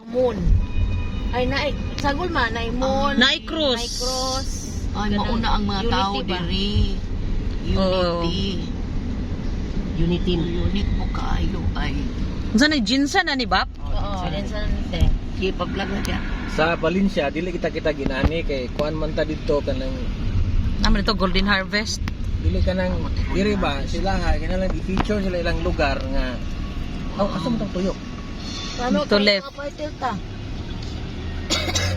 Moon. Ay naay sagol man naay moon. Naay cross. Naay cross. Ay, mauna ang mga tao diri. Unity. Unity. Unit mo kayo ay. Unsa na ginsan na ni Bap? Oo, din sa nite. Ipag-vlog na kaya. Sa Valencia dili kita ginani kay kuan man ta didto kanang Naman ito Golden Harvest. dili kanang diri ba sila ha kinalang i-feature sila ilang lugar nga asa mo tong tuyok. Ano To left. ta?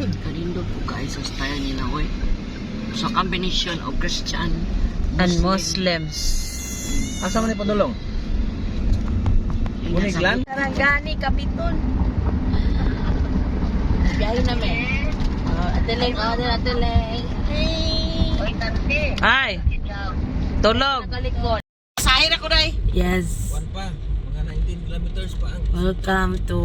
Kanindot po kayo sa style nila, oy. Sa combination of Christian And Muslims. Asa man ni padulong? Buniglan? Sarangani Kapiton. Biyahe na me. Ateleng, ateleng. Oy, tante. Ay. Tulog. Nakalikod. Sahir ako dai. Yes. Kuan pa, mga 19 kilometers pa ang Welcome to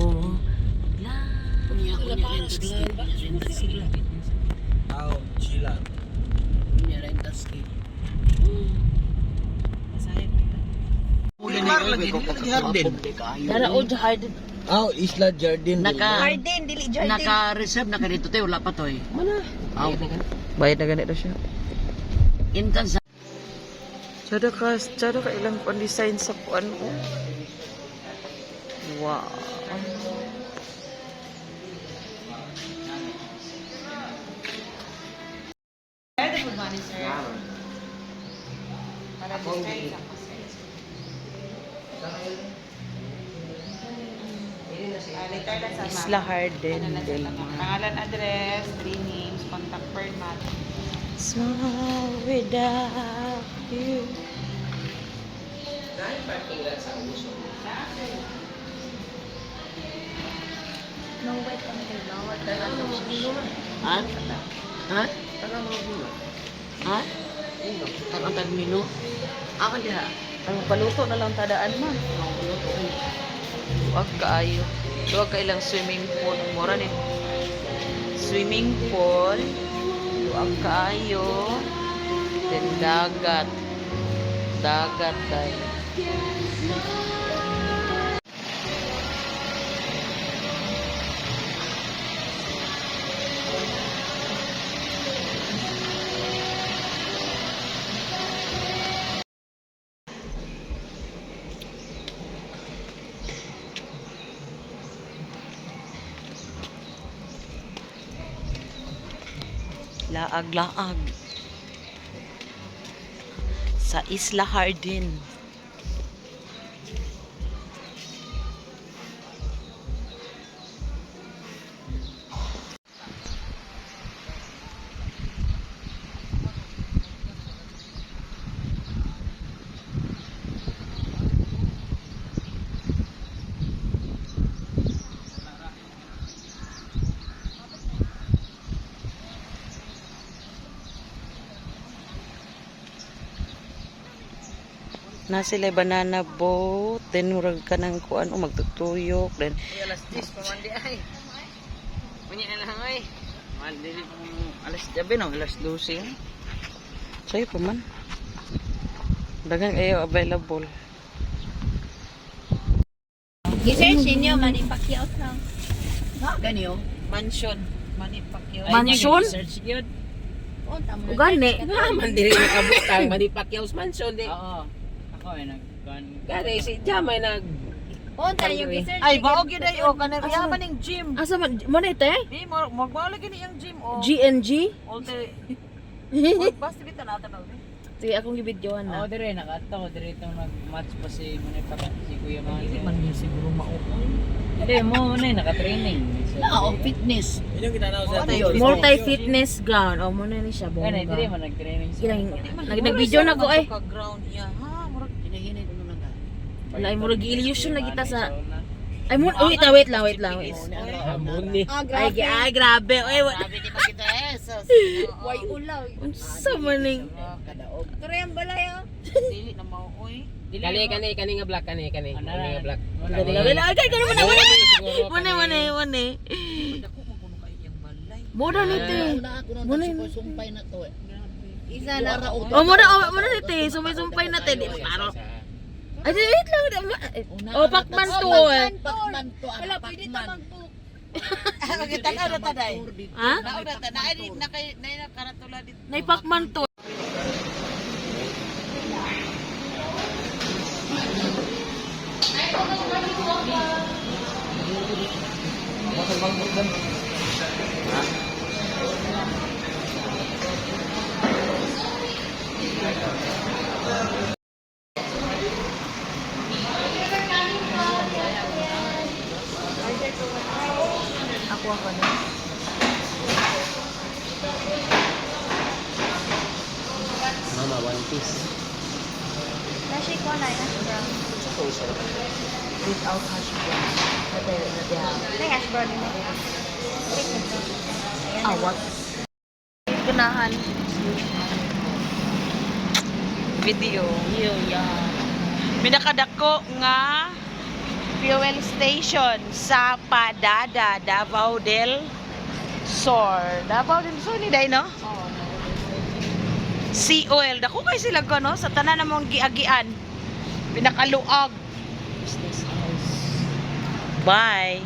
tao, Chila. Dara Old Garden. Isla Jardin. Naka-reserve na ka dito, te. Wala pa to, eh. Mana? Aw. Bayad na ganito siya. Intan sa... Tsada ka ilang pan-design sa kuan ko. Wow. Isla Garden del Mar. Pangalan, address, 3 names, contact format. Smile without you. Ha? Ha? Ha? Tagang mino? Ako diha. Ang paluto na lang tadaan man. Wag kaayo. Duwa ka ilang swimming pool. Mura ni. Swimming pool. Duwa kaayo. Then dagat. Dagat tayo. Laag-laag sa Isla Garden. Na sila banana boat, then murag ka ng kuan o magtutuyok, then Alas 10 pamandi ay. Unya na lang ay. mali alas 9 no, alas 12. Sayo pa man. Dagang ayo available. I-search niyo Manny Pacquiao lang. Ganyo. Mansion. Manny Pacquiao. Mansion? Search yun. Oh, tama. Ugani. Naman diri nakabutang, Manny Pacquiao's mansion di. Oo. Ako ay nagkuan. Gani si Jamay nag Oh, tayo yung i-search. Ay, baog yun ay o kanang yaman ning gym. Asa man mo na ite? Di mo magmawala gini yung gym o. GNG? Alter. Basta kita natin na. Sige, akong gibidyohan na. Oo, dire nakato, dire itong nag-match pa si Manay Pacquiao, si Kuya Manny. Hindi man yun siguro maupo. Hindi mo Manay naka-training. So, Oo, fitness. Yun yung ginanaw sa Multi-fitness ground. Oh, mo na ni siya. Gani, dire Bongga. man nag-training siya. Nag-video na ko eh. Ground iya. Ha, murag Hinahinay ko na nga. Wala, ay murag illusion na kita sa... Sauna. Ay, wait lang. Amuni. Ay, grabe. Ay, Sabi di ba kita Way ulaw. Unsa maning? Kadaog. Karayang balay oh. dili na mauoy. Kani nga black kani nga black. Wala, ay, kaya naman Muna. Dako mo kuno kay iyang balay. Muna nito eh. Una ako nang Muna sumpay na to eh. Isa na. Oh, muna nito eh. Sumay-sumpay natin. Di paro. Ay, wait lang. Oh, pakman to eh. Pakman to. Wala, pwede ta mag-book. Ha? Naipakman to. Ako na. Mama, one piece. Nashi ko na hash brown. Without hash brown. May hash brown din ako. Ah, what? Gunahan. Video. Yeah. Minakadako nga fuel station sa Padada, Davao del Sur. Davao del Sur ni day, no? Sea oil. Dako kay sila ko, no? Sa tanan namang giagian. Pinakaluag. Bye.